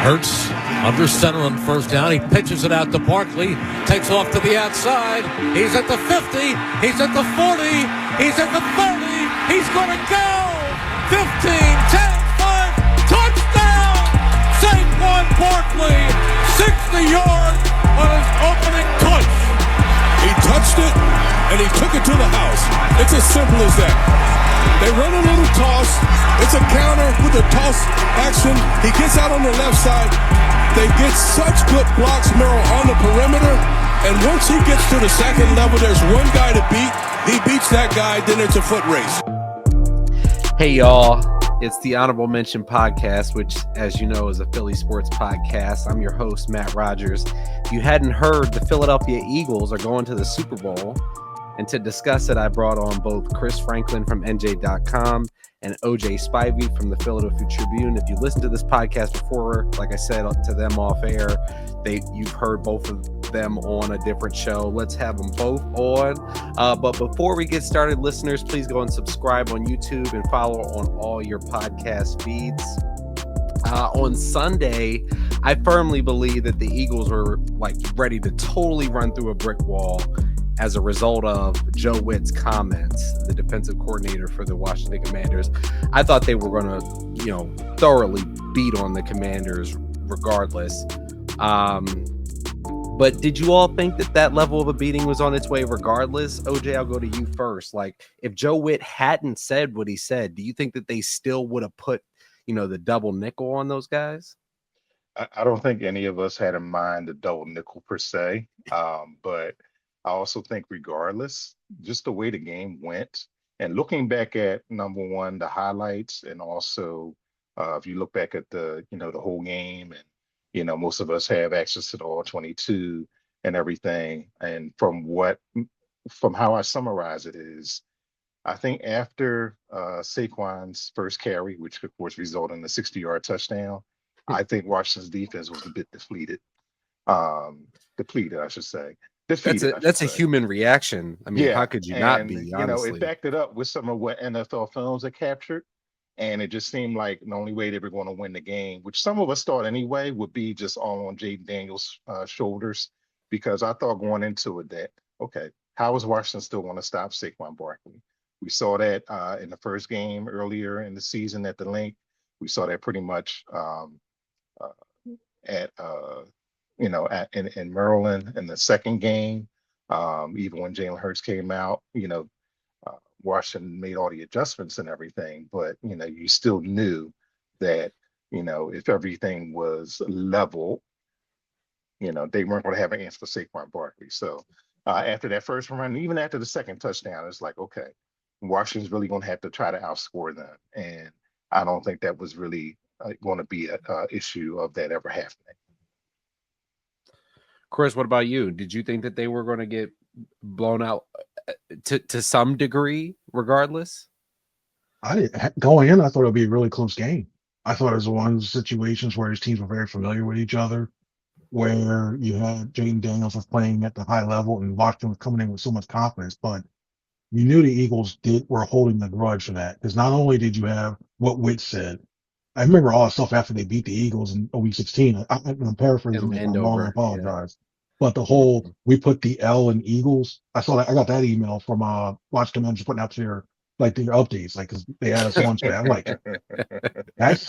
Hurts under center on first down. He pitches it out to Barkley. Takes off to the outside. He's at the 50. He's at the 40. He's at the 30. He's going to go. 15, 10, 5. Touchdown. Saquon Barkley. 60 yards on his opening touch. He touched it, and he took it to the house. It's as simple as that. They run a little toss. It's a counter with a toss action. He gets out on the left side. They get such good blocks, Merrill, on the perimeter. And once he gets to the second level, there's one guy to beat. He beats that guy, then it's a foot race. Hey, y'all. It's the Honorable Mention Podcast, which, as you know, is a Philly sports podcast. I'm your host, Matt Rogers. If you hadn't heard, the Philadelphia Eagles are going to the Super Bowl. And to discuss it, I brought on both Chris Franklin from NJ.com and OJ Spivey from the Philadelphia Tribune. If you listened to this podcast before, like I said to them off air, you've heard both of them on a different show. Let's have them both on. But before we get started, listeners, please go and subscribe on YouTube and follow on all your podcast feeds. On Sunday, I firmly believe that the Eagles were ready to totally run through a brick wall as a result of Joe Whitt's comments, the defensive coordinator for the Washington Commanders. I thought they were going to, thoroughly beat on the Commanders regardless. But did you all think that level of a beating was on its way regardless? OJ, I'll go to you first. If Joe Whitt hadn't said what he said, do you think that they still would have put, the double nickel on those guys? I don't think any of us had in mind the double nickel per se, but I also think regardless, just the way the game went and looking back at number one, the highlights, and also if you look back at the whole game, and, most of us have access to the all 22 and everything. And from how I summarize it is, I think after Saquon's first carry, which of course resulted in a 60-yard touchdown, I think Washington's defense was a bit depleted, I should say. That's a human reaction. I mean, how could you not be? Honestly, it backed it up with some of what NFL films had captured, and it just seemed like the only way they were going to win the game, which some of us thought anyway, would be just all on Jaden Daniels' shoulders. Because I thought going into it that, okay, how is Washington still going to stop Saquon Barkley? We saw that in the first game earlier in the season at the Linc. We saw that pretty much in Maryland in the second game, even when Jalen Hurts came out, Washington made all the adjustments and everything, but you still knew that if everything was level, they weren't going to have an answer for Saquon Barkley. So after that first run, even after the second touchdown, it's like, okay, Washington's really going to have to try to outscore them, and I don't think that was really going to be an issue of that ever happening. Chris, what about you? Did you think that they were going to get blown out to some degree, regardless? I didn't. Going in, I thought it would be a really close game. I thought it was one of those situations where his teams were very familiar with each other, where you had Jaden Daniels was playing at the high level and Washington was coming in with so much confidence. But you knew the Eagles were holding the grudge for that, because not only did you have what Whitt said. I remember all the stuff after they beat the Eagles in week 16. I'm paraphrasing it. I'm wrong. I apologize. Yeah. But the whole, we put the L in Eagles. I got that email from Washington Commanders putting out their updates, because they had us launch that. I'm like, that's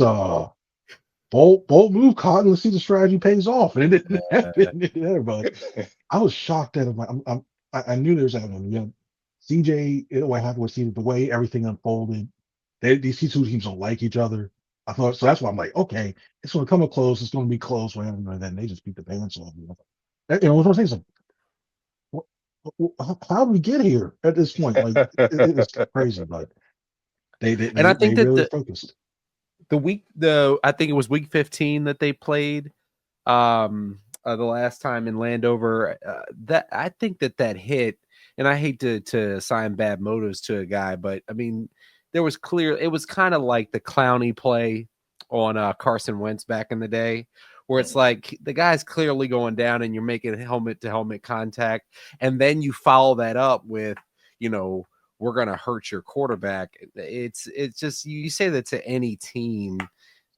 bold move, Cotton. Let's see the strategy pays off. And it didn't happen there, but I was shocked that I knew there was happening. CJ, what happened with CJ, the way everything unfolded. These two teams don't like each other. I thought so. That's why I'm like, okay, it's going to come up close. It's going to be close, and then they just beat the pants off. What I'm saying is, how did we get here at this point? It's crazy, but they I think that really focused. I think it was week 15 that they played the last time in Landover. That I think that hit, and I hate to assign bad motives to a guy, but I mean. It was kind of like the Clowney play on Carson Wentz back in the day, where it's like the guy's clearly going down and you're making helmet to helmet contact. And then you follow that up with, we're going to hurt your quarterback. It's just, you say that to any team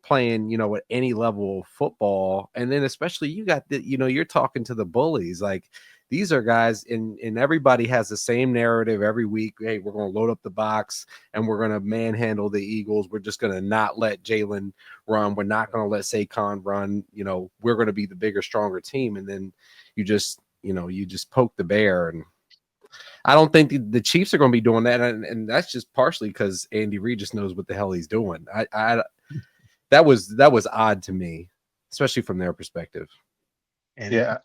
playing, at any level of football. And then especially you got you're talking to the bullies. Like, these are guys, and everybody has the same narrative every week. Hey, we're going to load up the box and we're going to manhandle the Eagles. We're just going to not let Jalen run. We're not going to let Saquon run. We're going to be the bigger, stronger team. And then you just poke the bear. And I don't think the Chiefs are going to be doing that. And that's just partially because Andy Reid just knows what the hell he's doing. That was odd to me, especially from their perspective. And Yeah.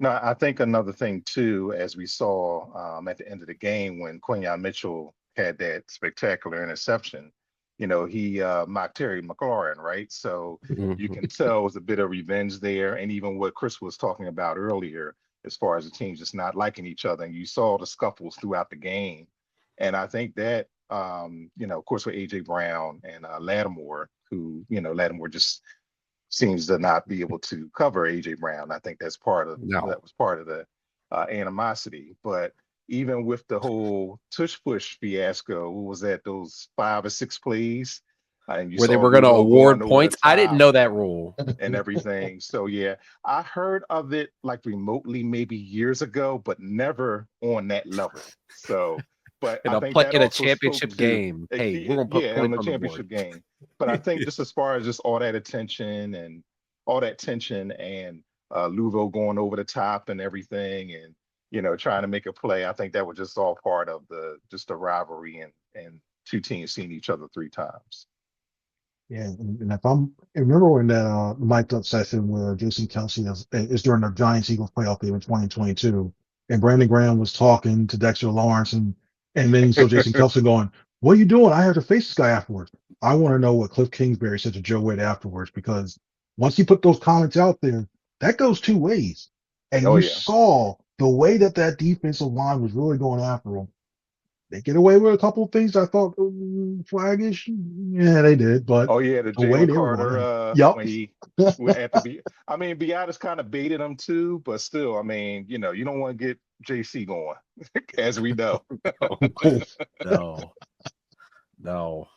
No, I think another thing too, as we saw at the end of the game when Quinyon Mitchell had that spectacular interception, he mocked Terry McLaurin, right? So you can tell it was a bit of revenge there. And even what Chris was talking about earlier, as far as the teams just not liking each other, and you saw the scuffles throughout the game. And I think that, of course, with AJ Brown and Lattimore, who, Lattimore just seems to not be able to cover AJ Brown. I think that was part of the animosity. But even with the whole tush push fiasco, what was that? Those 5 or 6 plays, and where they were going to award points. I didn't know that rule and everything. So yeah, I heard of it like remotely maybe years ago, but never on that level. So. But I think that in a championship game. Hey, we're gonna put points on the championship game. But I think just as far as just all that attention and all that tension and Louisville going over the top and everything, and trying to make a play, I think that was just all part of the rivalry and two teams seeing each other 3 times. Yeah, and if I remember when that mic'd up session where Jason Kelsey is during the Giants Eagles playoff game in 2022, and Brandon Graham was talking to Dexter Lawrence and then so Jason Kelsey going, "What are you doing? I have to face this guy afterwards." I want to know what Cliff Kingsbury said to Joe Whitt afterwards, because once he put those comments out there, that goes 2 ways. And saw the way that defensive line was really going after him. They get away with a couple of things I thought flaggish. Yeah, they did. But the Jalen Carter, when he had to be. I mean, Beatis kind of baited him too, but still, I mean, you don't want to get JC going, as we know. No.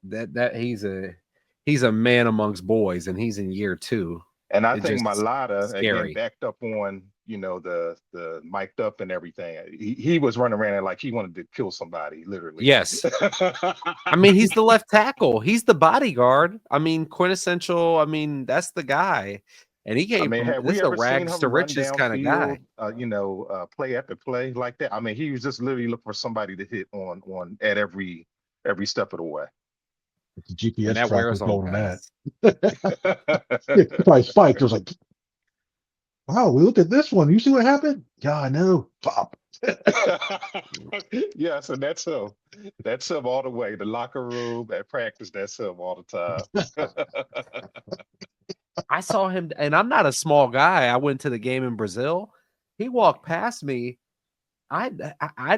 That he's a man amongst boys, and he's in year 2. And I think Malata again backed up on the mic'd up and everything. He was running around like he wanted to kill somebody, literally. Yes. I mean, he's the left tackle. He's the bodyguard. I mean, quintessential. I mean, that's the guy. And he gave this a rags to riches kind of guy. Play after play like that. I mean, he was just literally looking for somebody to hit on at every step of the way. The GPS that track was told him that. Probably spiked. It was like, wow, we looked at this one. You see what happened? Yeah, I know. Pop. Yes, and that's him. That's him all the way. The locker room, at practice, that's him all the time. I saw him, and I'm not a small guy. I went to the game in Brazil. He walked past me. I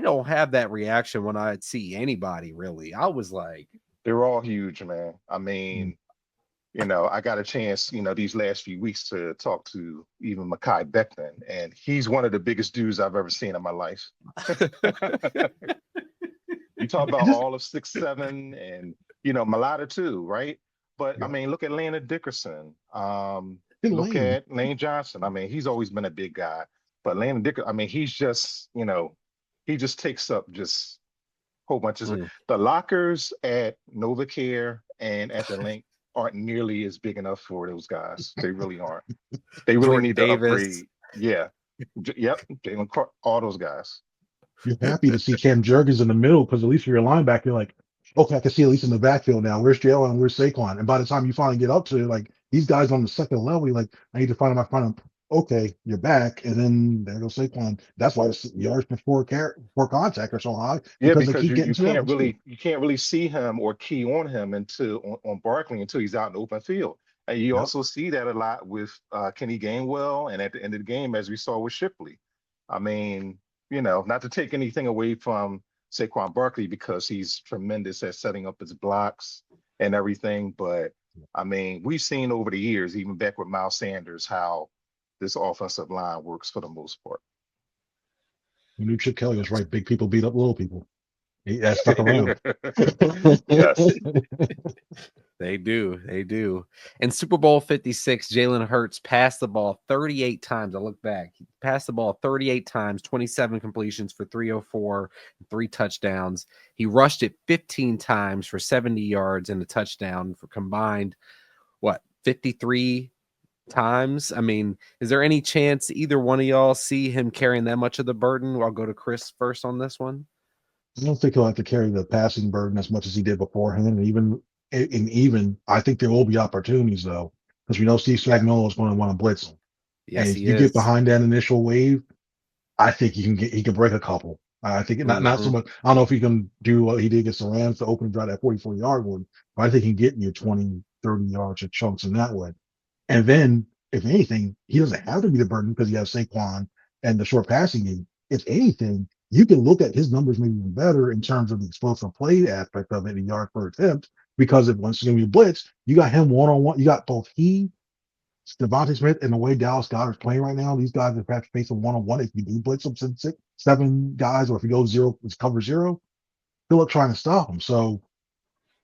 don't have that reaction when I see anybody, really. I was like, they're all huge, man. I mean, I got a chance, these last few weeks to talk to even Mekhi Becton, and he's one of the biggest dudes I've ever seen in my life. You talk about all of 6'7", and Malata too, right? But I mean, look at Landon Dickerson. Look at Lane Johnson. I mean, he's always been a big guy, but Landon Dickerson, I mean, he's just, he just takes up just a whole bunch of the lockers at NovaCare and at the Linc aren't nearly as big enough for those guys. They really aren't. They really need to upgrade. Yeah. Yep. Jalen Clark, all those guys. You're happy to see Cam Jurgens in the middle, because at least for your linebacker, you're like, okay, I can see at least in the backfield now. Where's Jalen and where's Saquon? And by the time you finally get up to it, like, these guys on the second level, you're like, I need to find them. Okay, you're back, and then there goes Saquon. That's why the yards before contact are so high. Because you can't really see him or key on him until on Barkley until he's out in the open field. And you also see that a lot with Kenny Gainwell, and at the end of the game, as we saw with Shipley. I mean, not to take anything away from Saquon Barkley, because he's tremendous at setting up his blocks and everything, but I mean, we've seen over the years, even back with Miles Sanders, how this offensive line works for the most part. You knew Chip Kelly was right. Big people beat up little people. That stuck around. Yes. They do. In Super Bowl 56, Jalen Hurts passed the ball 38 times. I look back. He passed the ball 38 times, 27 completions for 304, 3 touchdowns. He rushed it 15 times for 70 yards and a touchdown for combined, 53 times? I mean, is there any chance either one of y'all see him carrying that much of the burden? I'll go to Chris first on this one. I don't think he'll have to carry the passing burden as much as he did beforehand. And even I think there will be opportunities though, because we know Steve Spagnuoulo is going to want to blitz him. Yes, and if he you is. get behind that initial wave, I think he can break a couple. I think not so much. I don't know if he can do what he did against the Rams to open drive that 44-yard one, but I think he can get you 20, 30 yards of chunks in that way. And then, if anything, he doesn't have to be the burden because he has Saquon and the short passing game. If anything, you can look at his numbers maybe even better in terms of the explosive play aspect of it, a yard per attempt, because if once it's going to be blitz, you got him one-on-one. You got both he, Devontae Smith, and the way Dallas Goedert's playing right now, these guys have to face a one-on-one. If you do blitz them 7 guys, or if you go zero, it's cover zero, good luck trying to stop them. So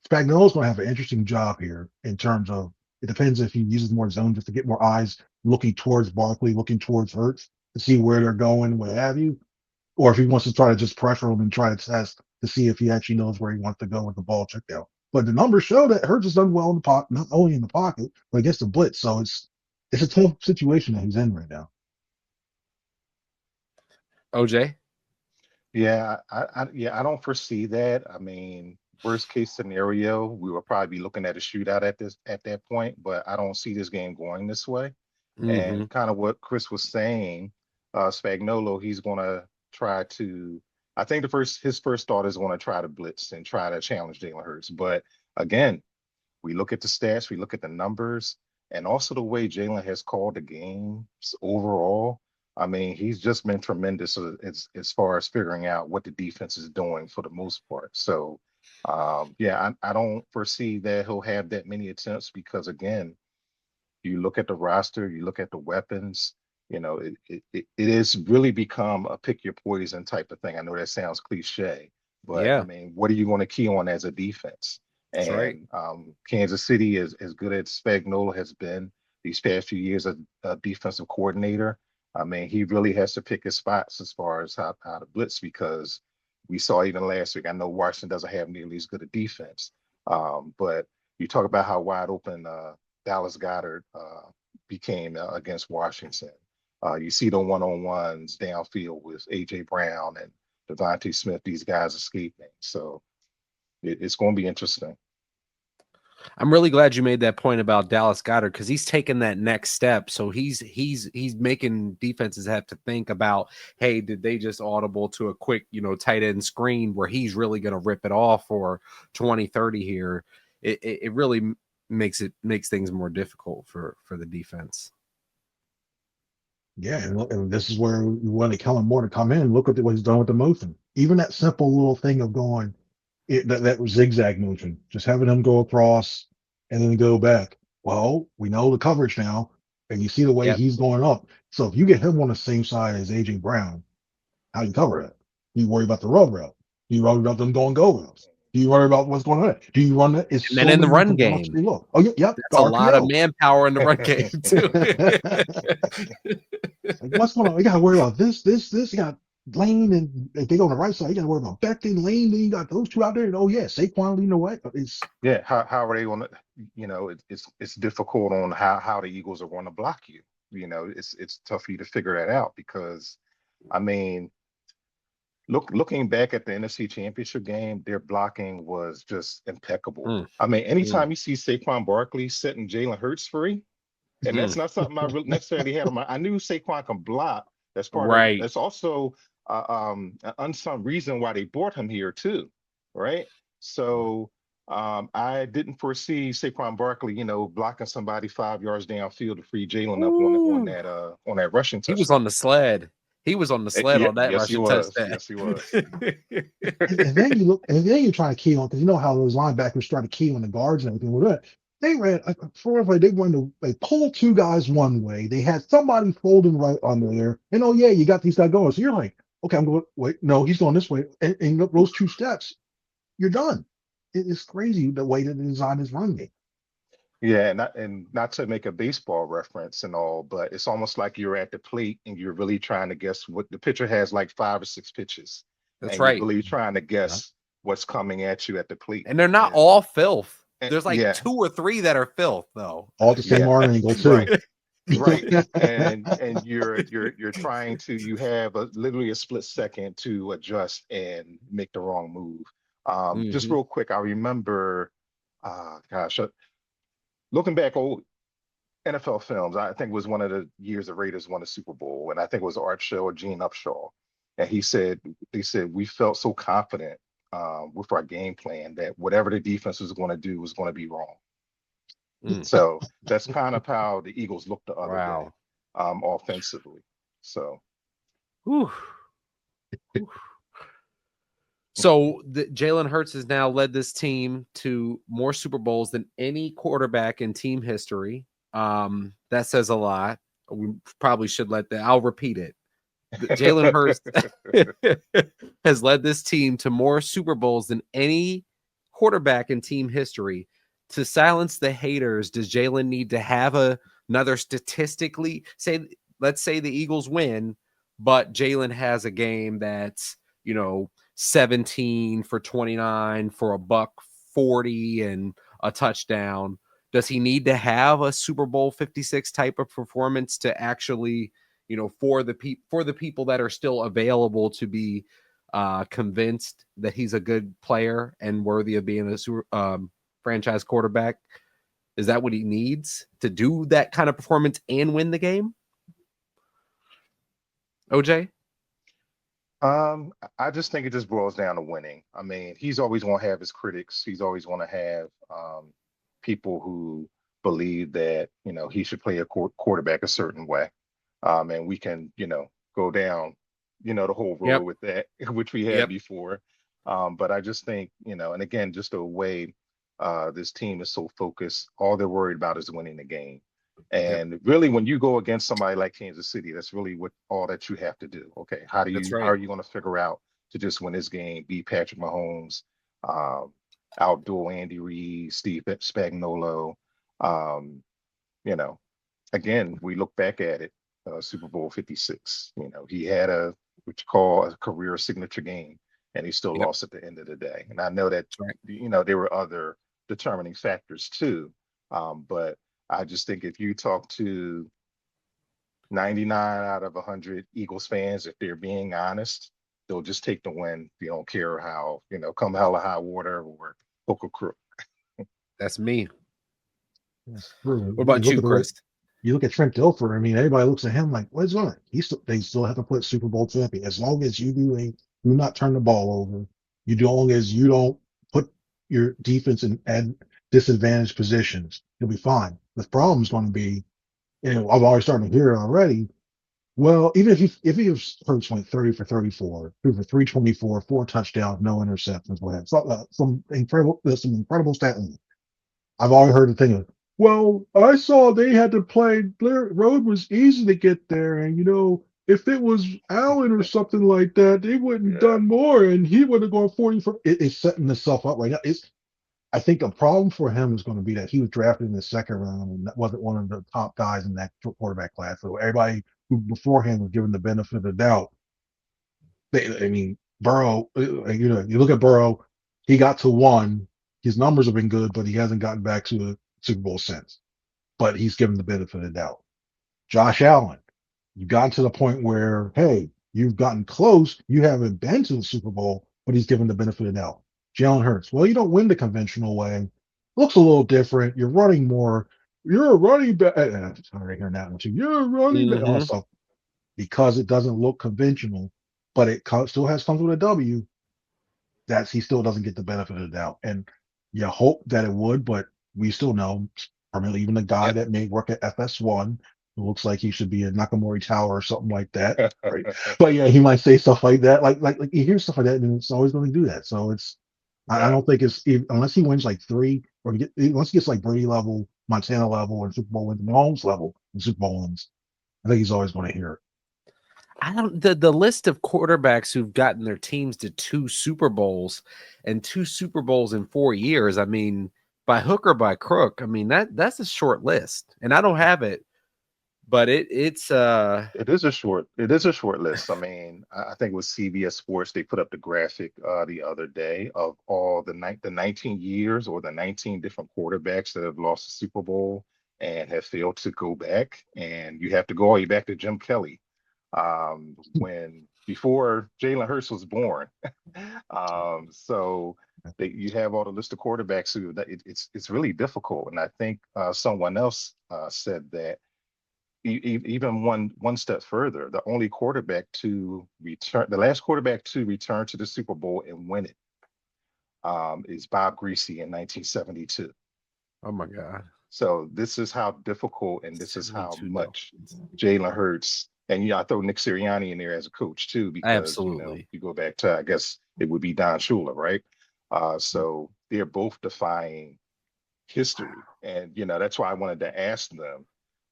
Spagnuolo's going to have an interesting job here in terms of, it depends if he uses more zone just to get more eyes looking towards Barkley, looking towards Hurts to see where they're going, what have you, or if he wants to try to just pressure him and try to test to see if he actually knows where he wants to go with the ball checked out. But the numbers show that Hurts has done well in the pocket, not only in the pocket, but against the blitz. So it's a tough situation that he's in right now. OJ? Yeah, I don't foresee that. I mean, worst case scenario, we will probably be looking at a shootout at that point, but I don't see this game going this way. And kind of what Chris was saying, Spagnuolo, he's going to try to. I think his first thought is going to try to blitz and try to challenge Jalen Hurts. But again, we look at the stats, we look at the numbers, and also the way Jalen has called the games overall. I mean, he's just been tremendous as far as figuring out what the defense is doing for the most part. So, I don't foresee that he'll have that many attempts because, again, you look at the roster, you look at the weapons, it has really become a pick your poison type of thing. I know that sounds cliche, but Yeah. I mean, what are you going to key on as a defense? That's right. Kansas City is as good as Spagnuolo has been these past few years as a defensive coordinator. I mean, he really has to pick his spots as far as how to blitz because we saw even last week. I know Washington doesn't have nearly as good a defense, but you talk about how wide open Dallas Goedert became against Washington. You see the one-on-ones downfield with A.J. Brown and Devontae Smith, these guys escaping. So it's going to be interesting. I'm really glad you made that point about Dallas Goedert because he's taken that next step. So he's making defenses have to think about, hey, did they just audible to a quick, tight end screen where he's really going to rip it off for 20, 30 here? It really makes things more difficult for the defense. Yeah, and this is where we want to Kellen Moore to come in. Look at what he's done with the motion. Even that simple little thing of going, that zigzag motion, just having him go across and then go back. Well, we know the coverage now, and you see the way he's going up. So if you get him on the same side as A.J. Brown, how do you cover that? Do you worry about the rub route? Do you worry about them going go routes? Do you worry about what's going on? Do you run that? And then in the run game, look. Oh, yeah, that's a lot of manpower in the run game too. Like, what's going on? You got to worry about this. You got Lane, and if they go on the right side, you got to worry about Becton, Lane. Then you got those two out there. And Saquon leading the way. How are they going to? It's difficult on how the Eagles are going to block you. It's tough for you to figure that out because, I mean. Looking back at the NFC Championship game, their blocking was just impeccable. I mean, anytime you see Saquon Barkley setting Jalen Hurts free, and that's not something I really necessarily had on my. I knew Saquon can block. That's part of it. That's also an unsung reason why they brought him here too, right? So I didn't foresee Saquon Barkley, blocking somebody 5 yards downfield to free Jalen up on that rushing touchdown. He was on the sled. He was on the sled on that rushing touchdown. Yes, he was. and then you look, and then you're trying to key on, because you know how those linebackers try to key on the guards and everything with that. They ran, they pulled two guys one way. They had somebody folding right under there, and you got these guys going. So you're like, Okay, I'm going, wait, no, he's going this way. And those 2 steps, you're done. It is crazy the way that they designed his run game. Yeah, and not to make a baseball reference and all, but it's almost like you're at the plate and you're really trying to guess what the pitcher has, like 5 or 6 pitches, That's and you're right. really trying to Yeah. guess what's coming at you at the plate. And they're not And, all filth. and There's like yeah, 2 or 3 that are filth, though. All at the same yeah, arm angle too. right, right. And you're trying to you have literally a split second to adjust and make the wrong move. Just Mhm. real quick, I remember, gosh, looking back old NFL films, I think it was one of the years the Raiders won a Super Bowl, and I think it was Art Shell or Gene Upshaw. And they said, we felt so confident with our game plan that whatever the defense was going to do was going to be wrong. Mm. So that's kind of how the Eagles looked the other day, Wow. offensively. So, Whew. Whew. So Jalen Hurts has now led this team to more Super Bowls than any quarterback in team history. That says a lot. We probably should let that. I'll repeat it. Jalen Hurts has led this team to more Super Bowls than any quarterback in team history. To silence the haters, does Jalen need to have another statistically let's say the Eagles win, but Jalen has a game that's, 17 for 29 for $140 and a touchdown. Does he need to have a Super Bowl 56 type of performance to actually, for the people that are still available to be convinced that he's a good player and worthy of being a franchise quarterback? Is that what he needs to do that kind of performance and win the game? OJ? I just think it just boils down to winning. I mean, he's always going to have his critics. He's always going to have people who believe that, he should play a quarterback a certain way. And we can, go down, the whole road Yep. with that, which we had Yep. before. But I just think, and again, just the way this team is so focused, all they're worried about is winning the game. And really, when you go against somebody like Kansas City, that's really all that you have to do. Okay, how That's how right. are you going to figure out to just win this game, beat Patrick Mahomes, outdo Andy Reid, Steve Spagnuolo? Again, we look back at it, Super Bowl 56. He had what you call a career signature game, and he still Yep. lost at the end of the day. And I know that That's right. there were other determining factors too, but I just think if you talk to 99 out of 100 Eagles fans, if they're being honest, they'll just take the win. They don't care how, come hell or high water or hook or crook. That's me. That's true. What about look you, at the way- Chris? You look at Trent Dilfer. I mean, everybody looks at him like, what is on it? They still have to put Super Bowl champion. As long as you do not turn the ball over, as long as you don't put your defense in disadvantaged positions, you'll be fine. The problem is going to be, I've already started to hear it already. Well, even if he Hurts went 30 for 34, threw for 324, 4 touchdowns, no interceptions, whatever. Some incredible stat line. I've already heard the thing of, well, I saw they had to play. Blair Road was easy to get there, and if it was Allen or something like that, they wouldn't have done more, and he would have gone 40 for. It's setting itself up right now. I think the problem for him is going to be that he was drafted in the second round and that wasn't one of the top guys in that quarterback class. So everybody who beforehand was given the benefit of the doubt. Burrow. You look at Burrow. He got to 1. His numbers have been good, but he hasn't gotten back to the Super Bowl since. But he's given the benefit of the doubt. Josh Allen, you've gotten to the point where, hey, you've gotten close. You haven't been to the Super Bowl, but he's given the benefit of the doubt. Jalen Hurts, well, you don't win the conventional way. Looks a little different. You're running more. You're a running back. Sorry, hearing that one too. You're a running back. Also, because it doesn't look conventional, but it still comes with a W. He still doesn't get the benefit of the doubt. And you hope that it would, but we still know, primarily even the guy that may work at FS1, who looks like he should be a Nakamori Tower or something like that. Right? But yeah, he might say stuff like that. Like you hear stuff like that, and it's always going to do that. So I don't think unless he wins like 3 or unless he gets like Brady level, Montana level, and Super Bowl wins, Mahomes level, and Super Bowl wins. I think he's always going to hear it. I don't the list of quarterbacks who've gotten their teams to 2 Super Bowls and 2 Super Bowls in 4 years. I mean, by hook or by crook. I mean, that's a short list. And I don't have it, but it's It is a short list. I mean, I think it was CBS Sports. They put up the graphic the other day of all the 19 years or the 19 different quarterbacks that have lost the Super Bowl and have failed to go back. And you have to go all the way back to Jim Kelly, when before Jalen Hurts was born. So you have all the list of quarterbacks who it's really difficult. And I think someone else said that even one step further, the last quarterback to return to the Super Bowl and win it is Bob Griese in 1972. oh my God. So this is how difficult, and this is how 72 much Dolphins. Jalen Hurts, and I throw Nick Sirianni in there as a coach too, because Absolutely. you go back to, I guess it would be Don Shula, right? So they're both defying history, and that's why I wanted to ask them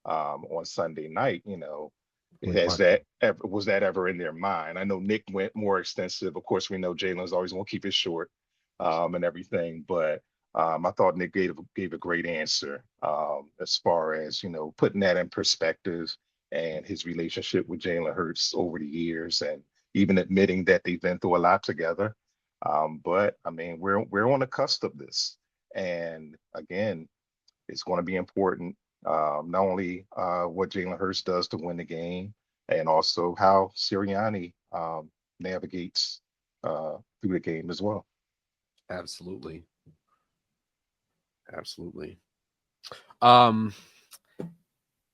on Sunday night, was that ever in their mind? I know Nick went more extensive. Of course, we know Jalen's always going to keep it short and everything, but I thought Nick gave a great answer as far as putting that in perspective and his relationship with Jalen Hurts over the years, and even admitting that they've been through a lot together. But I mean, we're on the cusp of this, and again, it's going to be important. Not only what Jalen Hurts does to win the game, and also how Sirianni navigates through the game as well. Absolutely.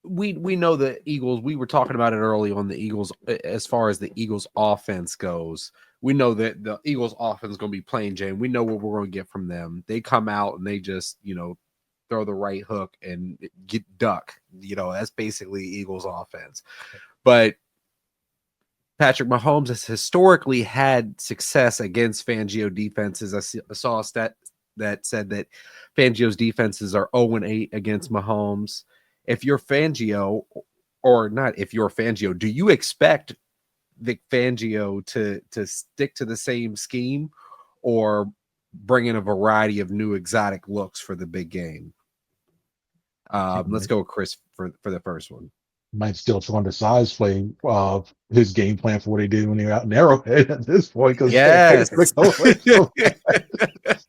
We know the Eagles. We were talking about it early on the Eagles. As far as the Eagles offense goes, we know that the Eagles offense is going to be plain Jane. We know what we're going to get from them. They come out and they just throw the right hook and get duck. That's basically Eagles offense. But Patrick Mahomes has historically had success against Fangio defenses. I saw a stat that said that Fangio's defenses are 0-8 against Mahomes. If you're Fangio, or not if you're Fangio, do you expect Vic Fangio to stick to the same scheme or bring in a variety of new exotic looks for the big game? Let's go with Chris for the first one. Might still try to size play his game plan for what they did when they were out in Arrowhead at this point. Because yes, who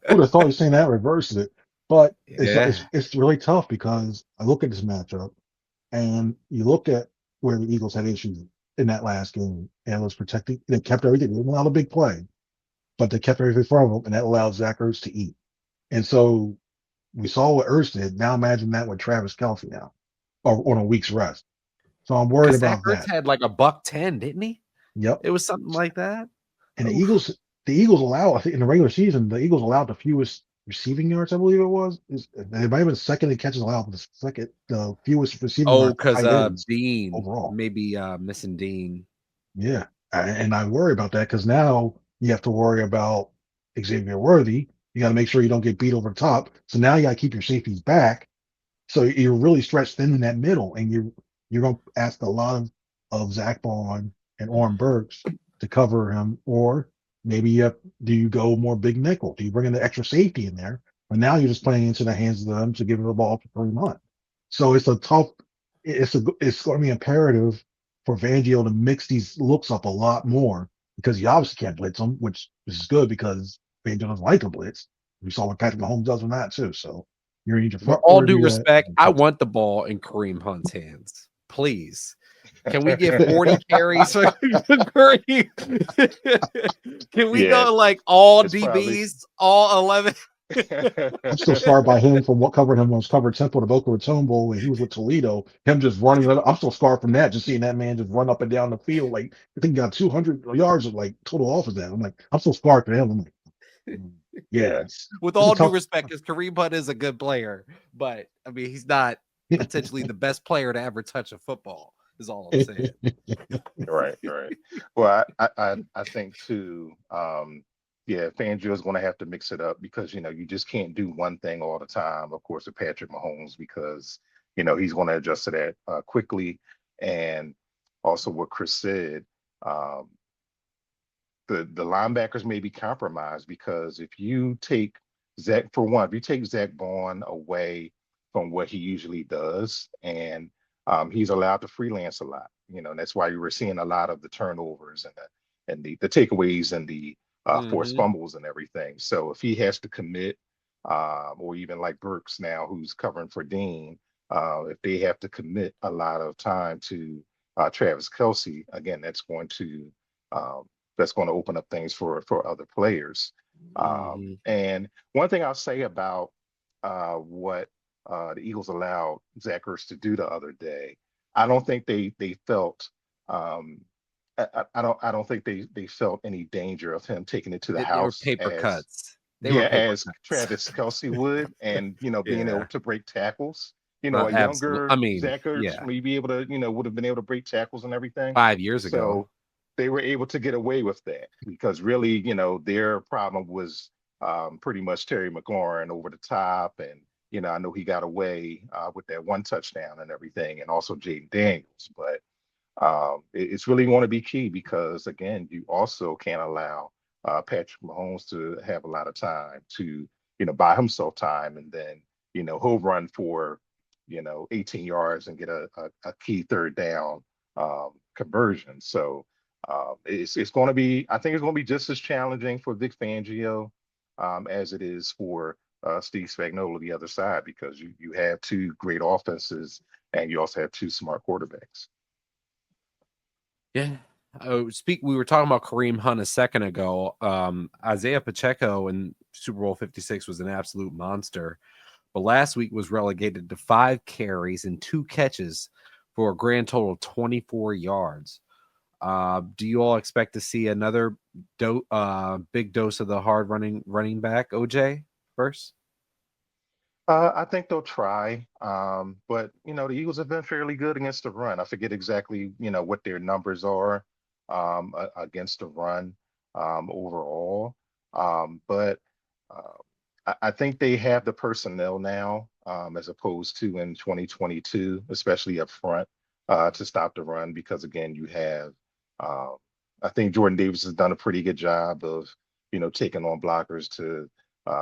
would have thought he's saying that reversed it? But it's really tough, because I look at this matchup and you look at where the Eagles had issues in that last game, and it was protecting. They kept everything. They didn't allow a big play, but they kept everything from them, and that allowed Zach Ertz to eat. And so we saw what Ertz did. Now imagine that with Travis Kelce now, or on a week's rest. So I'm worried about that. Ertz had like a $110, didn't he? Yep, it was something like that. And the Eagles allow, I think, in the regular season, the Eagles allowed the fewest receiving yards, I believe it was. It might have been second in catches allowed, but the fewest receiving yards. Because Dean overall, maybe missing Dean. Yeah, and I worry about that, because now you have to worry about Xavier Worthy. You got to make sure you don't get beat over the top. So now you got to keep your safeties back. So you're really stretched thin in that middle, and you're going to ask a lot of Zach Bond and Oren Burks to cover him, or maybe do you go more big nickel? Do you bring in the extra safety in there? But now you're just playing into the hands of them to give them the ball for 3 months. So it's going to be imperative for Fangio to mix these looks up a lot more, because you obviously can't blitz them, which is good because Fangio doesn't like a blitz. We saw what Patrick Mahomes does on that too. So you're in your For all due respect, I want the ball in Kareem Hunt's hands. Please. Can we get 40 carries for Kareem? Can we go like all DBs, all 11? I'm still scarred by him from what covered him was covered Temple to Boca Raton Bowl when he was with Toledo. Him just running. I'm still scarred from that. Just seeing that man just run up and down the field. Like, I think he got 200 yards of like total off of that. I'm like, I'm still scarred for him. I'm like, yeah. With all due respect, because Kareem Hunt is a good player, but I mean, he's not potentially the best player to ever touch a football. Is all I'm saying. Right. Well, I think too. Fangio is going to have to mix it up, because you just can't do one thing all the time. Of course, with Patrick Mahomes, because he's going to adjust to that quickly, and also what Chris said, um, the linebackers may be compromised because if you take if you take Zach Bond away from what he usually does, and he's allowed to freelance a lot, and that's why you were seeing a lot of the turnovers and the takeaways and the forced Hmm. fumbles and everything. So if he has to commit, or even like Burks now, who's covering for Dean, if they have to commit a lot of time to Travis Kelce, again, um, that's going to open up things for other players. Hmm. And one thing I'll say about what the Eagles allowed Zach Ertz to do the other day, I don't think they felt. Um, I don't think they felt any danger of him taking it to the They were house paper as cuts. They were yeah, paper as cuts. Travis Kelce would, and being able Yeah. to break tackles. A Absolutely. I younger mean, Zach Ertz yeah. may be able to, would have been able to break tackles and everything. 5 years ago. So they were able to get away with that because really, their problem was pretty much Terry McLaurin over the top, and I know he got away with that one touchdown and everything, and also Jaden Daniels, but it's really going to be key because again, you also can't allow Patrick Mahomes to have a lot of time to buy himself time, and then he'll run for 18 yards and get a key third down conversion. So it's going to be, I think it's going to be just as challenging for Vic Fangio as it is for Steve Spagnuolo the other side, because you have two great offenses and you also have two smart quarterbacks. Yeah. Oh, we were talking about Kareem Hunt a second ago. Isaiah Pacheco in Super Bowl 56 was an absolute monster, but last week was relegated to 5 carries and 2 catches for a grand total of 24 yards. Do you all expect to see another big dose of the hard running back, OJ, first? I think they'll try, but the Eagles have been fairly good against the run. I forget exactly what their numbers are against the run overall, but I think they have the personnel now, as opposed to in 2022, especially up front, to stop the run. Because again, you have, uh, I think Jordan Davis has done a pretty good job of taking on blockers to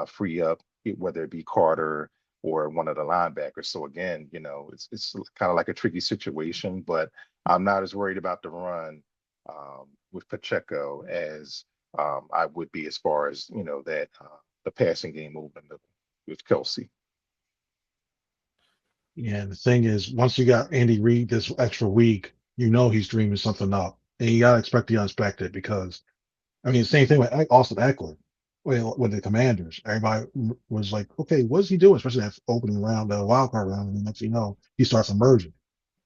free up, whether it be Carter or one of the linebackers. So again, it's kind of like a tricky situation, but I'm not as worried about the run with Pacheco as I would be as far as that the passing game open with Kelce. Yeah, the thing is, once you got Andy Reid this extra week, he's dreaming something up, and you gotta expect the unexpected because, I mean, same thing with Austin Eckler, with the Commanders. Everybody was like, okay, what's he doing? Especially that opening round, the wild card round, and the next thing you know, he starts emerging.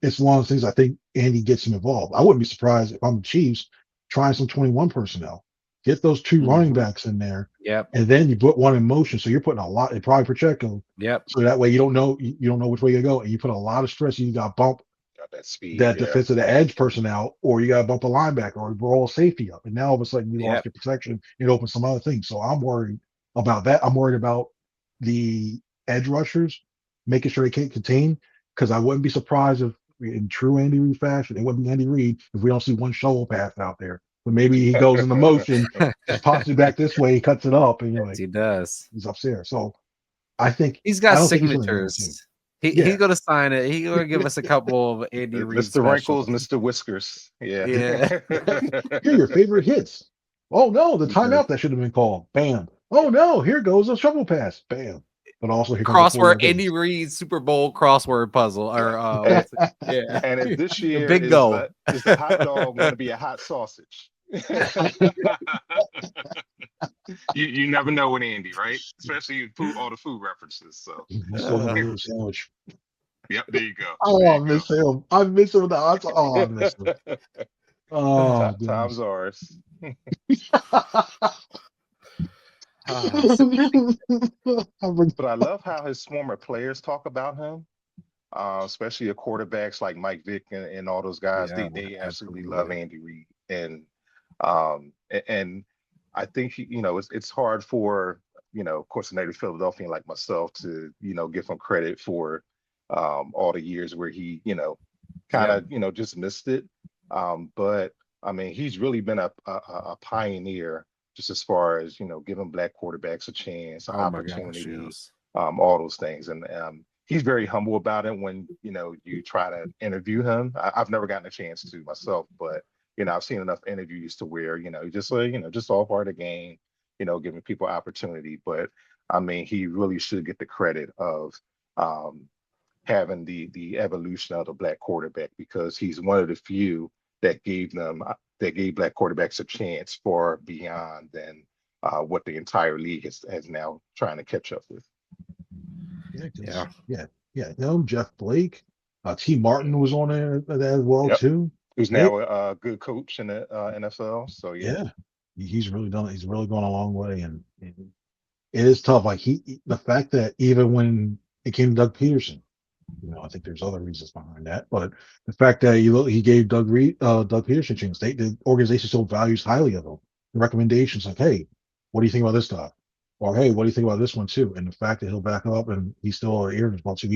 It's one of those things I think Andy gets him involved. I wouldn't be surprised if I'm the Chiefs trying some 21 personnel, get those 2 running Mhm. backs in there, Yep. and then you put one in motion. So you're putting a lot, and probably Pacheco. Yep. So that way you don't know which way to go, and you put a lot of stress. You got to bump Got that speed, that yeah. defensive edge person out, or you got to bump a linebacker or roll safety up, and now all of a sudden you lost Yep. your protection. It opens some other things. So I'm worried about that. I'm worried about the edge rushers making sure they can't contain, because I wouldn't be surprised if, in true Andy Reid fashion, it wouldn't be Andy Reid if we don't see one shovel pass out there. But maybe he goes into motion, just pops it back this way, he cuts it up, and you're Yes, like, he does. he's upstairs. So I think He's I got don't think he's going to guarantee it. signatures. He's Yeah. gonna sign it. He's gonna give us a couple of Andy Reid Mr. Wrinkles, specials. Mr. Whiskers. Yeah. Yeah. Here are your favorite hits. Oh no, the timeout that should have been called. Bam. Oh no, here goes a shovel pass. Bam. But also here comes a Crossword 4-yard Andy gains. Reid Super Bowl crossword puzzle or what's it? Yeah. And if this A year big is go. the hot dog going to be a hot sausage? You never know with Andy, right? Especially all the food references. So You still have a little sandwich. yep, there you go. Oh, There I you go. miss him. I miss him with the hot sauce. Oh, I miss him. Oh, Time's goodness. ours. So But I love how his former players talk about him, especially the quarterbacks like Mike Vick and all those guys. yeah, They absolutely love absolutely. Andy Reid, and I think it's hard for of course, a native Philadelphian like myself to give him credit for all the years where he kind Yep. of just missed it. But I mean, he's really been a pioneer just as far as giving black quarterbacks a chance, an Oh my gosh, opportunity, yes. all those things. And he's very humble about it when you try to interview him. I've never gotten a chance to myself, but I've seen enough interviews to where just just all part of the game, giving people opportunity. But I mean, he really should get the credit of um, having the evolution of the black quarterback, because he's one of the few that gave black quarterbacks a chance for beyond than what the entire league has now trying to catch up with. Yeah, Yeah. yeah. Him, Jeff Blake, T. Martin was on there as well Yep. too. Who's They, now a good coach in the NFL. So yeah. yeah, he's really done. He's really gone a long way, and it is tough. Like the fact that even when it came to Doug Peterson, I think there's other reasons behind that, but the fact that he gave Doug Peterson a chance, the organization still values highly of him. The recommendations like, hey, what do you think about this guy? Or hey, what do you think about this one too? And the fact that he'll back up and he's still an ear as too.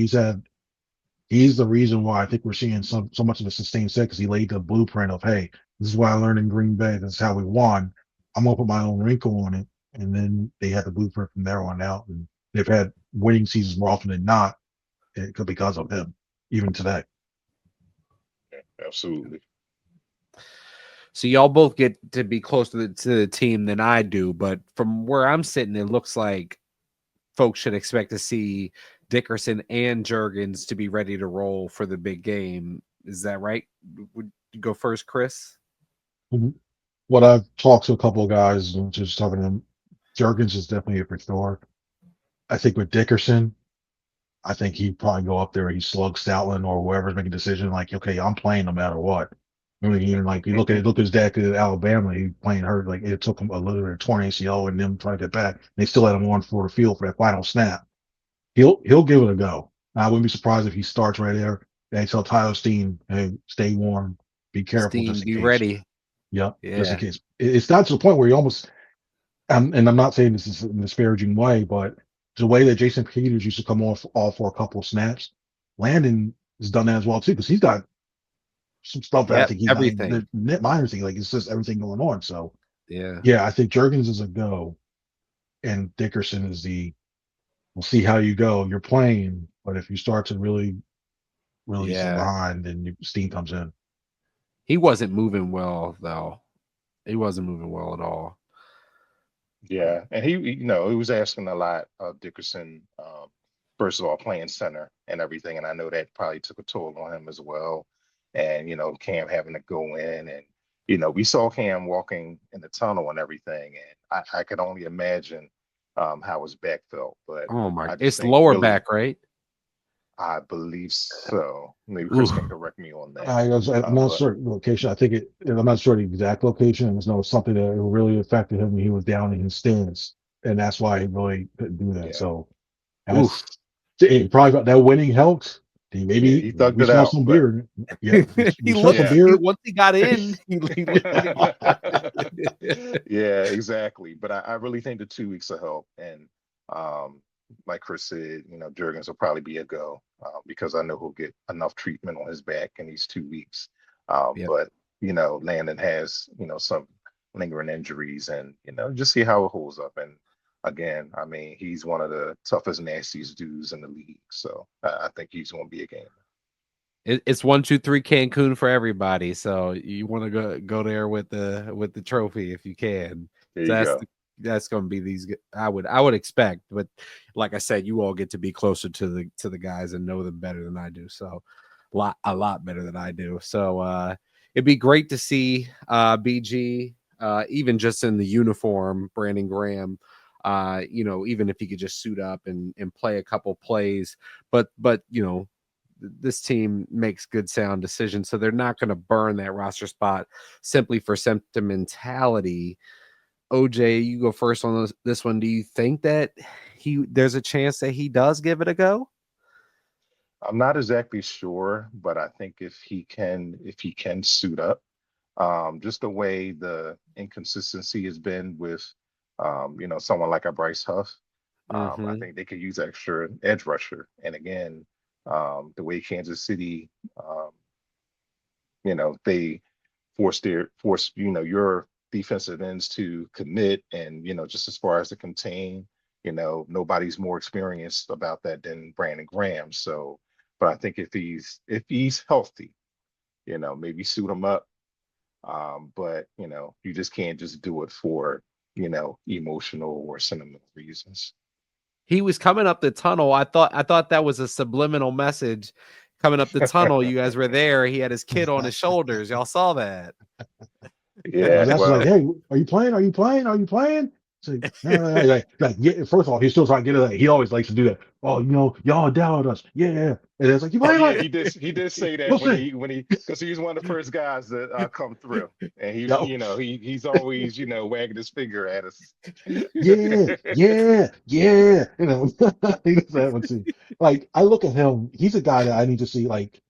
He's the reason why I think we're seeing so much of a sustained set, because he laid the blueprint of, hey, this is what I learned in Green Bay. This is how we won. I'm gonna put my own wrinkle on it, and then they had the blueprint from there on out, and they've had winning seasons more often than not because of him, even today. Absolutely. So y'all both get to be closer to the team than I do, but from where I'm sitting, it looks like folks should expect to see Dickerson and Jurgens to be ready to roll for the big game. Is that right? Would you go first, Chris? Mm-hmm. What I've talked to a couple of guys and just talking to them, Jurgens is definitely a for sure. I think with Dickerson, I think he'd probably go up there and he slug Stoutland or whoever's making a decision like, okay, I'm playing no matter what. I mean, even like you look at his dad at Alabama, he playing hurt. Like it took him a little bit of torn ACL and them trying to get back. They still had him on for the field for that final snap. He'll give it a go. I wouldn't be surprised if he starts right there. They tell Tyler Steen, hey, stay warm, be careful, Steen, just in be case. ready. Yep, Yeah. just in case. It's not to the point where you almost, and I'm not saying this is in a disparaging way, but the way that Jason Peters used to come off for a couple of snaps, Landon has done that as well too, because he's got some stuff that I Yep, think he's everything. not even net minor thing. Like it's just everything going on. So Yeah. yeah, I think Jurgens is a go, and Dickerson is we'll see how you go. You're playing, but if you start to really get behind, then Steen comes in. He wasn't moving well, though. He wasn't moving well at all. Yeah, and he was asking a lot of Dickerson. First of all, playing center and everything, and I know that probably took a toll on him as well. And Cam having to go in, and we saw Cam walking in the tunnel and everything, and I could only imagine how his back felt. But Oh my! I just It's think lower really, back, right? I believe so. Maybe Chris can correct me on that. I'm not certain location. I think I'm not sure the exact location. It was something that really affected him when he was down in his stance, and that's why he really couldn't do that. Yeah. So it probably got that winning helped. He thugged we it smell out. some beer. Yeah, he smell some beer. once he got in. Yeah, exactly. But I really think the 2 weeks will help. And like Chris said, Jurgens will probably be a go because I know he'll get enough treatment on his back in these 2 weeks. But Landon has some lingering injuries, and just see how it holds up. And again, I mean, he's one of the toughest, nastiest dudes in the league. So I think he's going to be a gamer. It's 1, 2, 3 Cancun for everybody. So you want to go there with the trophy if you can. There you go. That's going to be these. I would expect, but like I said, you all get to be closer to the guys and know them better than I do. So a lot better than I do. So it'd be great to see BG even just in the uniform, Brandon Graham. Even if he could just suit up and play a couple plays, but this team makes good sound decisions, so they're not going to burn that roster spot simply for sentimentality. OJ, you go first on this one. Do you think that there's a chance that he does give it a go? I'm not exactly sure, but I think if he can suit up, just the way the inconsistency has been with someone like a Bryce Huff, I think they could use extra edge rusher. And again, the way Kansas City, force your defensive ends to commit, and just as far as to contain, nobody's more experienced about that than Brandon Graham. So, but I think if he's healthy, maybe suit him up. But you just can't just do it for emotional or sentimental reasons. He was coming up the tunnel. I thought that was a subliminal message coming up the tunnel. You guys were there. He had his kid on his shoulders. Y'all saw that. Yeah. That's Well, like, hey, are you playing? Are you playing? Are you playing? So, first of all, he's still trying to get it. He always likes to do that. Oh, y'all doubted us. Yeah. And it's like, you oh playing yeah, like he did say that we'll when see. he because he was one of the first guys that come through, and he Yo. he's always wagging his finger at us. Yeah. He does that one too. Like, I look at him, he's a guy that I need to see, like,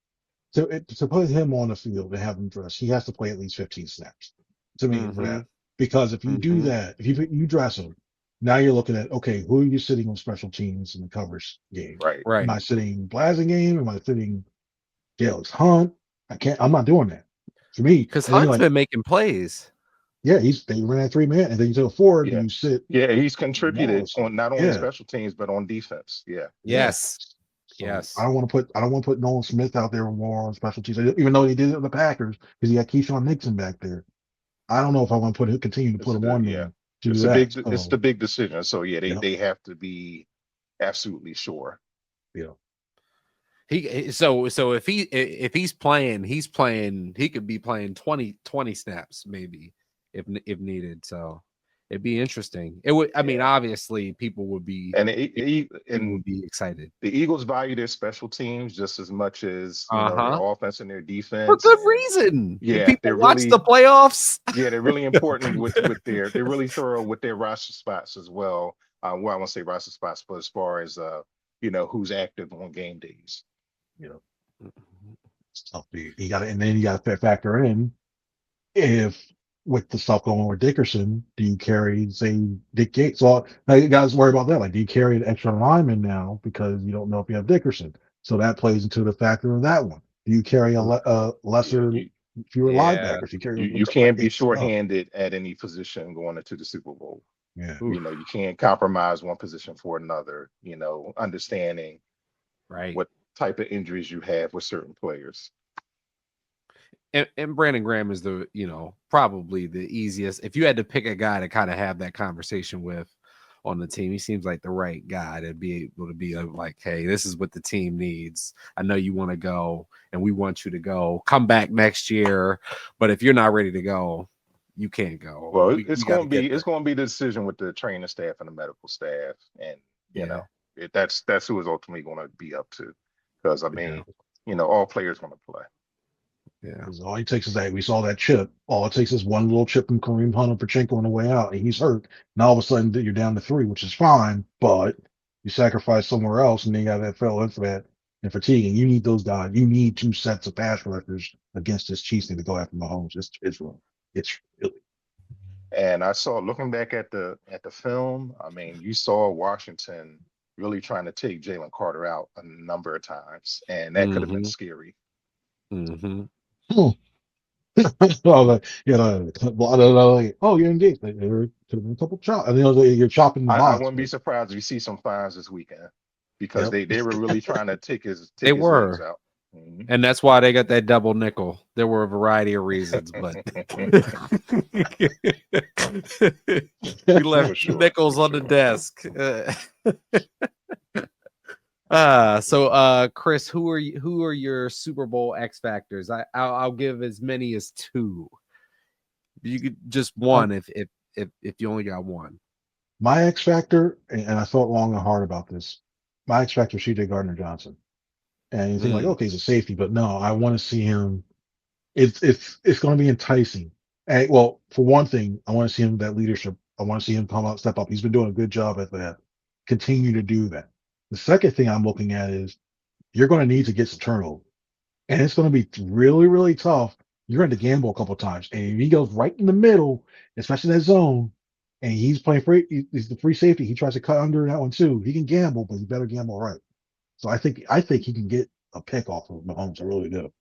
to put him on the field and have him dress, he has to play at least 15 snaps to me for that. Because if you do that, if you dress him, now you're looking at, okay, who are you sitting on special teams in the covers game? Right. Am I sitting Blasingame? Am I sitting Gales Hunt? I'm not doing that. For me, Because Hunt's been making plays. Yeah, they ran that 3-man, and then you took a forward, and you sit. Yeah, he's contributed on not only special teams but on defense. Yeah. Yes. So Yes. I don't want to put Nolan Smith out there more on special teams, even though he did it with the Packers because he had Keyshawn Nixon back there. I don't know if I want to continue to put him on there. It's the big decision. So yeah, they have to be absolutely sure. Yeah. So if he's playing, he could be playing 20 snaps maybe if needed. So it'd be interesting. It would. I mean, obviously, people would be would be excited. The Eagles value their special teams just as much as their offense and their defense for good reason. Yeah, people watch the playoffs. Yeah, they're really important with they're really thorough with their roster spots as well. Well, I won't say roster spots, but as far as who's active on game days. It's tough. You got to, and then you got to factor in if. With the stuff going on with Dickerson, do you carry, say, Dick Gates? So now you guys worry about that. Like, do you carry an extra lineman now because you don't know if you have Dickerson? So that plays into the factor of that one. Do you carry a lesser, fewer linebackers? You can't be shorthanded at any position going into the Super Bowl. Yeah. You can't compromise one position for another. Understanding what type of injuries you have with certain players. And Brandon Graham is the, probably the easiest. If you had to pick a guy to kind of have that conversation with on the team, he seems like the right guy to be able to be like, hey, this is what the team needs. I know you want to go and we want you to go. Come back next year. But if you're not ready to go, you can't go. Well, it's going to be the decision with the training staff and the medical staff. And, that's who it's ultimately going to be up to. Because, I mean, all players want to play. Yeah. All it takes is that we saw that chip. All it takes is one little chip from Kareem Hunt and Pachinko on the way out, and he's hurt. Now all of a sudden you're down to 3, which is fine, but you sacrifice somewhere else, and then you got that fell into that and fatigue. And you need those guys. You need 2 sets of pass rushers against this Chiefs team to go after Mahomes. It's wrong. It's really. And I saw, looking back at the film, I mean, you saw Washington really trying to take Jalen Carter out a number of times, and that could have been scary. Oh, you're engaged. There could have been a couple chops. You're chopping the box. I wouldn't be surprised if you see some fines this weekend because they were really trying to take his wings out. And that's why they got that double nickel. There were a variety of reasons, but we left nickels on the desk. So Chris, who are your Super Bowl X factors? I'll give as many as 2. You could just one if you only got one. My X factor, and I thought long and hard about this. My X factor is C.J. Gardner-Johnson, and you think like, okay, he's a safety, but no, I want to see him. It's going to be enticing. And, well, for one thing, I want to see him that leadership. I want to see him come out, step up. He's been doing a good job at that. Continue to do that. The second thing I'm looking at is you're going to need to get some turnover, and it's going to be really, really tough. You're going to gamble a couple of times, and if he goes right in the middle, especially that zone, and he's playing free, he's the free safety. He tries to cut under that one too. He can gamble, but he better gamble right. So I think he can get a pick off of Mahomes. I really do.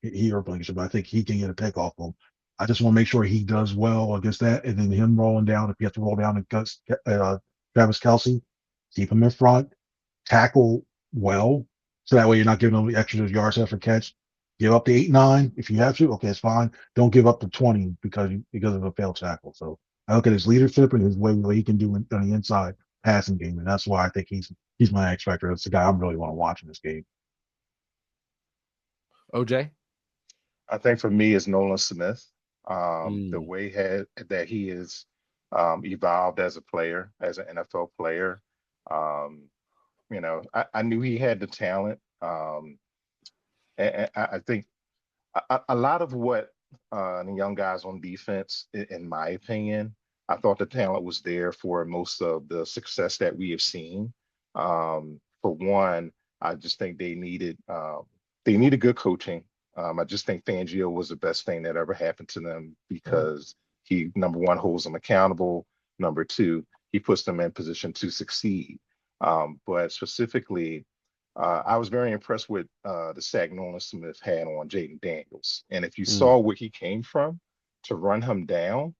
He but I think he can get a pick off him. I just want to make sure he does well against that, and then him rolling down. If you have to roll down against Travis Kelce, keep him in front, tackle well, so that way you're not giving them the extra yards after catch. Give up the 8-9 if you have to. Okay, it's fine. Don't give up the 20 because of a failed tackle. So I look at his leadership and his way what he can do on the inside passing game, and that's why I think he's my X factor. That's the guy I really want to watch in this game. OJ? I think for me is Nolan Smith. The Mm. way that he is evolved as a player, as an NFL player. I knew he had the talent. And I think a lot of what the young guys on defense, in my opinion, I thought the talent was there for most of the success that we have seen. For one, I just think they needed good coaching. I just think Fangio was the best thing that ever happened to them because he, number one, holds them accountable. Number two, he puts them in position to succeed. But specifically, I was very impressed with the sack Nolan Smith had on Jaden Daniels. And if you saw where he came from to run him down,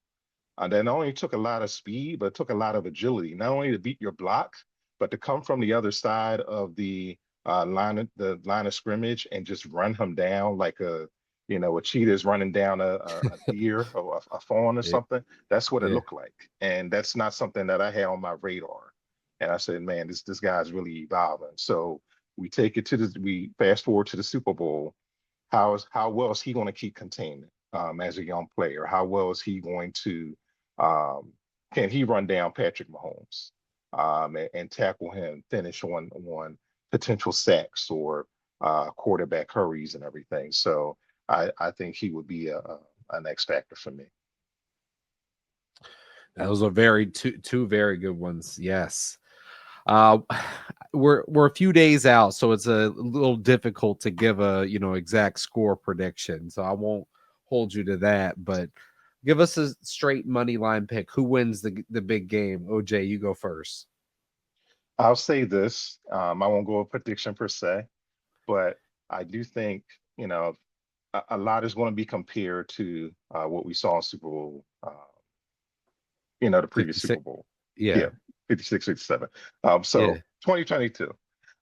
that not only took a lot of speed, but it took a lot of agility, not only to beat your block, but to come from the other side of the line of scrimmage and just run him down like a cheetah is running down a deer or a fawn or Yeah. something. That's what it Yeah. looked like. And that's not something that I had on my radar. And I said, man, this guy's really evolving. So we fast forward to the Super Bowl. How well is he going to keep containment as a young player? How well is he going to can he run down Patrick Mahomes and tackle him, finish on potential sacks or quarterback hurries and everything? So I think he would be an X factor for me. Those are two very good ones. Yes. We're a few days out, so it's a little difficult to give a exact score prediction. So I won't hold you to that, but give us a straight money line pick. Who wins the big game? OJ, you go first. I'll say this. I won't go a prediction per se, but I do think a lot is going to be compared to what we saw in Super Bowl. The previous 56. Super Bowl. Yeah. 56, 57. So Yeah. 2022,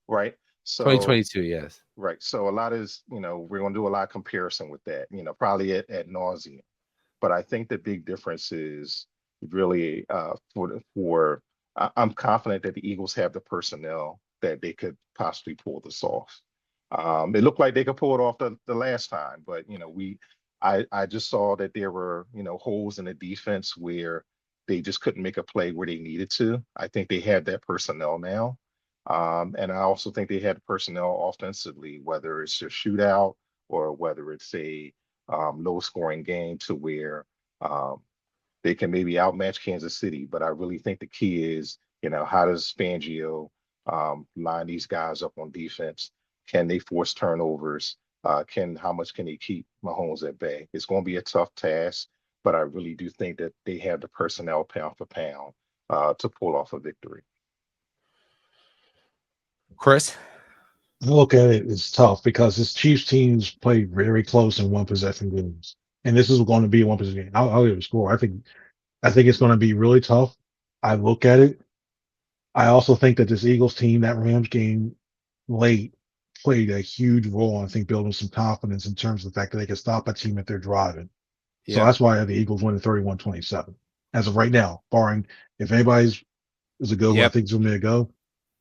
right? So 2022, yes. right. So a lot is, we're going to do a lot of comparison with that, probably at nauseum. But I think the big difference is really I'm confident that the Eagles have the personnel that they could possibly pull this off. It looked like they could pull it off the last time, but I just saw that there were holes in the defense where they just couldn't make a play where they needed to. I think they have that personnel now. And I also think they had personnel offensively, whether it's a shootout or whether it's a low scoring game to where they can maybe outmatch Kansas City. But I really think the key is, how does Fangio line these guys up on defense? Can they force turnovers? How much can they keep Mahomes at bay? It's going to be a tough task, but I really do think that they have the personnel pound for pound to pull off a victory. Chris? I look at it as tough because this Chiefs teams play very close in one possession games, and this is going to be a one possession game. I'll give a score. I think it's going to be really tough. I look at it. I also think that this Eagles team, that Rams game late, played a huge role. I think building some confidence in terms of the fact that they can stop a team if they're driving. So that's why I have the Eagles winning 31-27 as of right now, barring if anybody's is a go. I think it's going to be a go.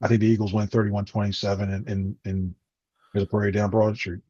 I think the Eagles win 31-27 and there's a parade down Broad Street.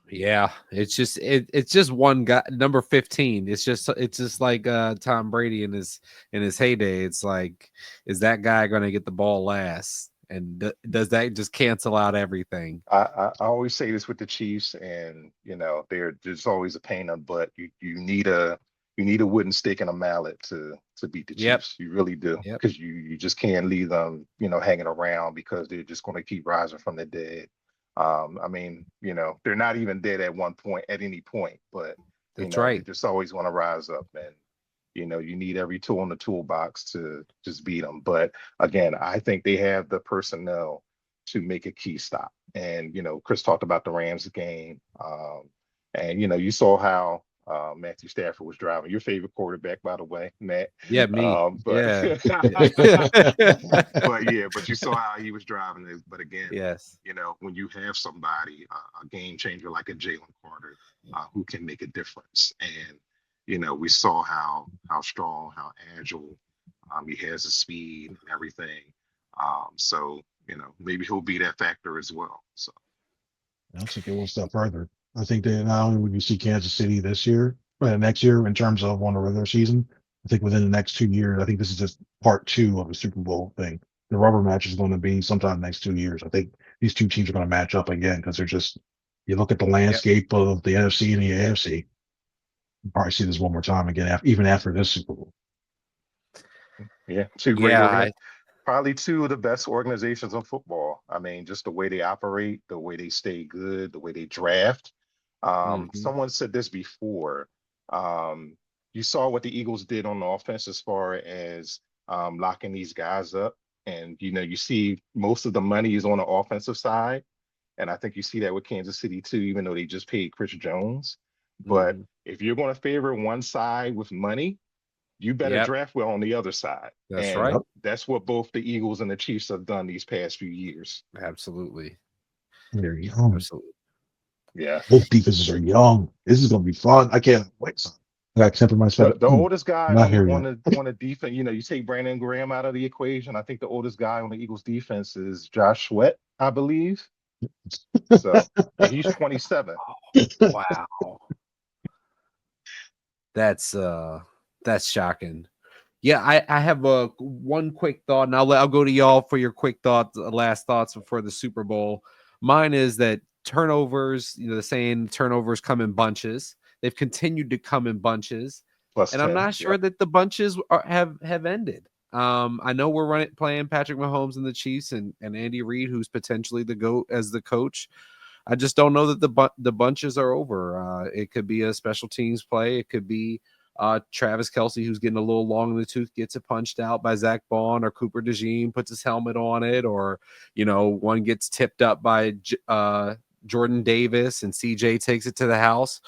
Yeah, it's just one guy, number 15. It's just like Tom Brady in his heyday. It's like, is that guy going to get the ball last? And does that just cancel out everything? I always say this with the Chiefs, and they're just always a pain in the butt. You need a wooden stick and a mallet to beat the Chiefs. You really do, because you just can't leave them hanging around because they're just going to keep rising from the dead. I mean, they're not even dead at any point, but that's right. They just always want to rise up, and you need every tool in the toolbox to just beat them. But again, I think they have the personnel to make a key stop. And Chris talked about the Rams game. And you saw how Matthew Stafford was driving. Your favorite quarterback, by the way, Matt. Yeah, me. But Yeah. but you saw how he was driving it. But again, Yes. when you have somebody, a game changer like a Jalen Carter, who can make a difference, and we saw how strong, how agile, he has the speed and everything. So maybe he'll be that factor as well. So I'll take it one step further. I think that not only would you see Kansas City this year, but next year in terms of on the regular season, I think within the next 2 years, I think this is just part two of the Super Bowl thing. The rubber match is going to be sometime next 2 years. I think these two teams are going to match up again because they're just, you look at the landscape of the NFC and the AFC, you probably see this one more time again, even after this Super Bowl. yeah, two great Yeah. probably two of the best organizations in football. I mean, just the way they operate, the way they stay good, the way they draft. Mhm. Someone said this before. You saw what the Eagles did on the offense as far as locking these guys up. And, you see most of the money is on the offensive side. And I think you see that with Kansas City too, even though they just paid Chris Jones. But Mhm. if you're going to favor one side with money, you better Yep. draft well on the other side. That's And right. that's what both the Eagles and the Chiefs have done these past few years. Absolutely. They're young. Absolutely. Yeah. Both defenses are young. This is going to be fun. I can't wait. I got temper my The, sweat. the oldest guy Not here on yet. the defense, you take Brandon Graham out of the equation. I think the oldest guy on the Eagles defense is Josh Whitt, I believe. So, and he's 27. Wow. That's shocking. Yeah, I have one quick thought, and I'll go to y'all for your quick thoughts, last thoughts before the Super Bowl. Mine is that turnovers, the saying turnovers come in bunches. They've continued to come in bunches, Plus and I'm 10. not sure that the bunches have ended. I know we're playing Patrick Mahomes and the Chiefs and Andy Reid, who's potentially the GOAT as the coach. I just don't know that the bunches are over. It could be a special teams play. It could be Travis Kelce, who's getting a little long in the tooth, gets it punched out by Zach Bond, or Cooper DeJean puts his helmet on it, or one gets tipped up by Jordan Davis and CJ takes it to the house.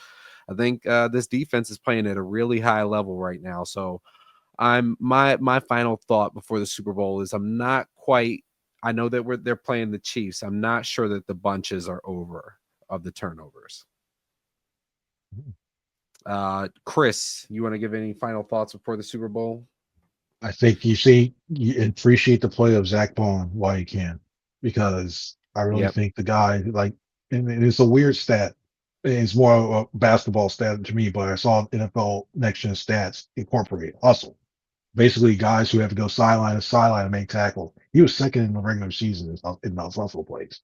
I think this defense is playing at a really high level right now. So my final thought before the Super Bowl is I'm not quite. I know that they're playing the Chiefs. I'm not sure that the bunches are over of the turnovers. Chris, you want to give any final thoughts before the Super Bowl? I think you appreciate the play of Zach Bond while you can, because I really think the guy, and it's a weird stat. It's more of a basketball stat to me, but I saw NFL Next Gen Stats incorporate hustle. Basically, guys who have to go sideline to sideline and make tackles. He was second in the regular season in those hustle plays.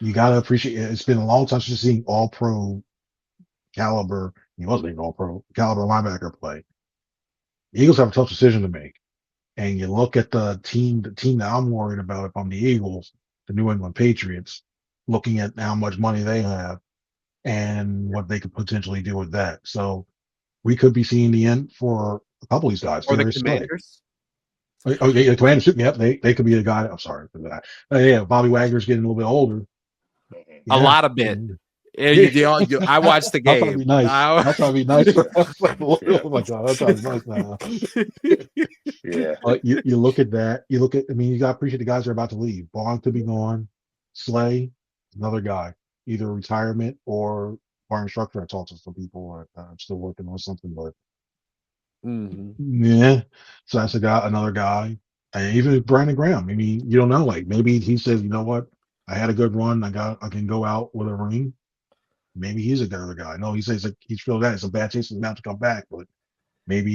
You got to appreciate it. It's been a long time since seeing all pro caliber. He wasn't even all pro caliber linebacker play. The Eagles have a tough decision to make. And you look at the team that I'm worried about if I'm the Eagles, the New England Patriots, looking at how much money they have and what they could potentially do with that. So we could be seeing the end for a couple of these guys. Or the Commanders. Oh, yeah, the Commanders. Yep, they could be the guy. I'm sorry for that. Yeah, Bobby Wagner's getting a little bit older. A lot of bit. I watched the game. I'll try to be nice. I'll try to be nice. Oh my God, I'll try to be nice now. Yeah. You look at that. You got to appreciate the guys that are about to leave. Bond could be gone. Slay, another guy, either retirement or bar instructor. I talked to some people. I'm still working on something, but yeah. So that's another guy. And even Brandon Graham. I mean, you don't know. Like maybe he says, you know what? I had a good run. I can go out with a ring. Maybe he's a other guy. No, he says he's feeling that it's a bad chance not to come back, but maybe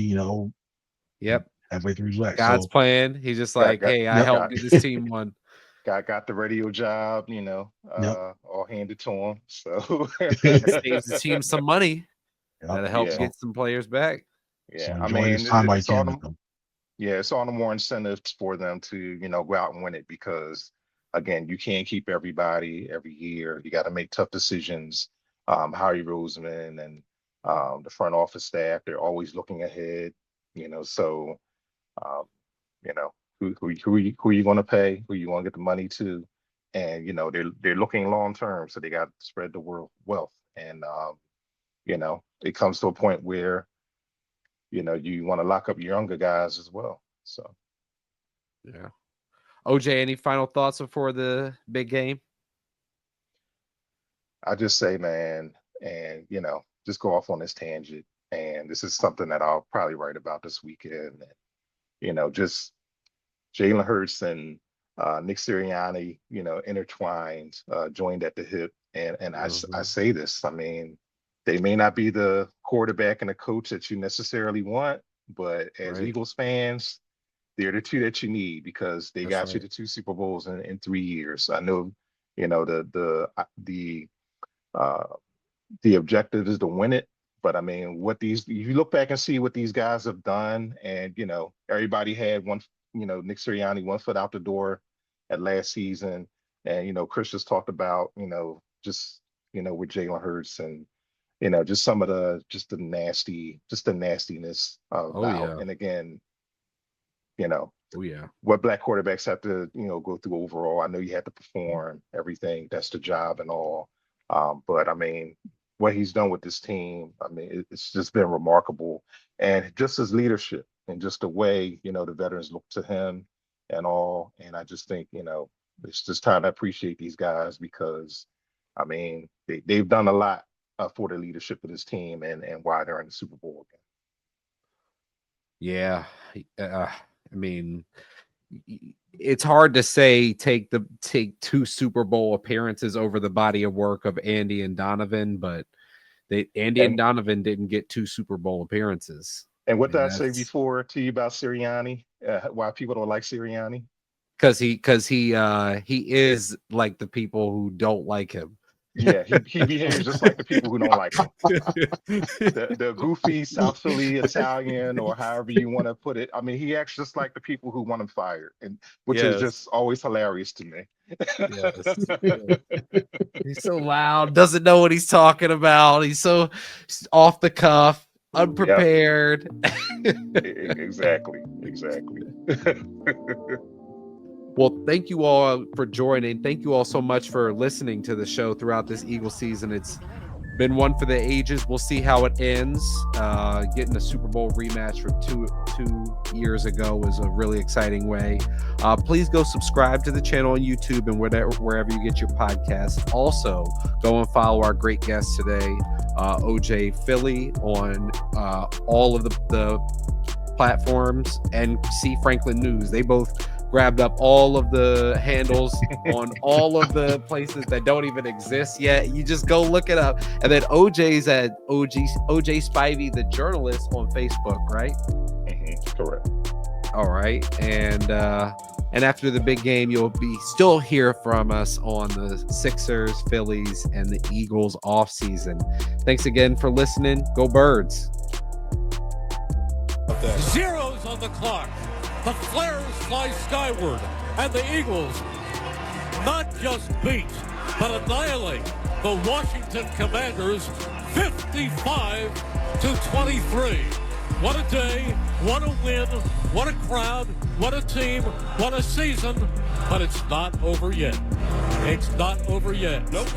Yep. halfway through his legs. God's plan. He's just like, hey, I helped get this team one. Got the radio job, all handed to him. So it saves the team some money. That'll help get some players back. Yeah, so I mean, it's all the more incentives for them to go out and win it, because again, you can't keep everybody every year. You got to make tough decisions. Howie Roseman and the front office staff, they're always looking ahead. So who are you going to pay? Who you want to get the money to? And they're looking long term, so they got to spread the wealth. And it comes to a point where, you want to lock up your younger guys as well. So, yeah. OJ, any final thoughts before the big game? I just say, man, and, just go off on this tangent. And this is something that I'll probably write about this weekend. And, just Jalen Hurts and Nick Sirianni, intertwined, joined at the hip. And I say this, I mean, they may not be the quarterback and the coach that you necessarily want, but as Eagles fans, they're the two that you need, because they got you to 2 Super Bowls in 3 years. I know, the objective is to win it. But I mean, if you look back and see what these guys have done, and, everybody had one, Nick Sirianni 1 foot out the door at last season. And, Chris just talked about, just, with Jalen Hurts and, just some of the nastiness of and again, what black quarterbacks have to, go through overall. I know you have to perform everything. That's the job and all. But I mean, what he's done with this team, I mean, it's just been remarkable. And just his leadership and just the way, the veterans look to him and all. And I just think, it's just time to appreciate these guys, because, I mean, they've done a lot for the leadership of this team and why they're in the Super Bowl again. Yeah. I mean, it's hard to say take 2 Super Bowl appearances over the body of work of Andy and Donovan, but Andy and Donovan didn't get 2 Super Bowl appearances. And what did I say before to you about Sirianni? Why people don't like Sirianni? Because he is like the people who don't like him. Yeah, he behaves just like the people who don't like him. The goofy South Philly Italian, or however you want to put it. I mean, he acts just like the people who want him fired, and which is just always hilarious to me. He's so loud, doesn't know what he's talking about. He's so off the cuff, unprepared. Exactly. Well, thank you all for joining. Thank you all so much for listening to the show throughout this Eagles season. It's been one for the ages. We'll see how it ends. Getting a Super Bowl rematch from two years ago was a really exciting way. Please go subscribe to the channel on YouTube and wherever you get your podcasts. Also, go and follow our great guest today, OJ Philly, on all of the platforms, and C Franklin News. They both grabbed up all of the handles on all of the places that don't even exist yet. You just go look it up. And then OJ's at OJ Spivey, the journalist, on Facebook, right? Correct. All right. And after the big game, you'll still hear from us on the Sixers, Phillies, and the Eagles off season. Thanks again for listening. Go Birds. Zeros on the clock. The flares fly skyward, and the Eagles not just beat, but annihilate the Washington Commanders 55-23. What a day, what a win, what a crowd, what a team, what a season, but it's not over yet. It's not over yet. Nope.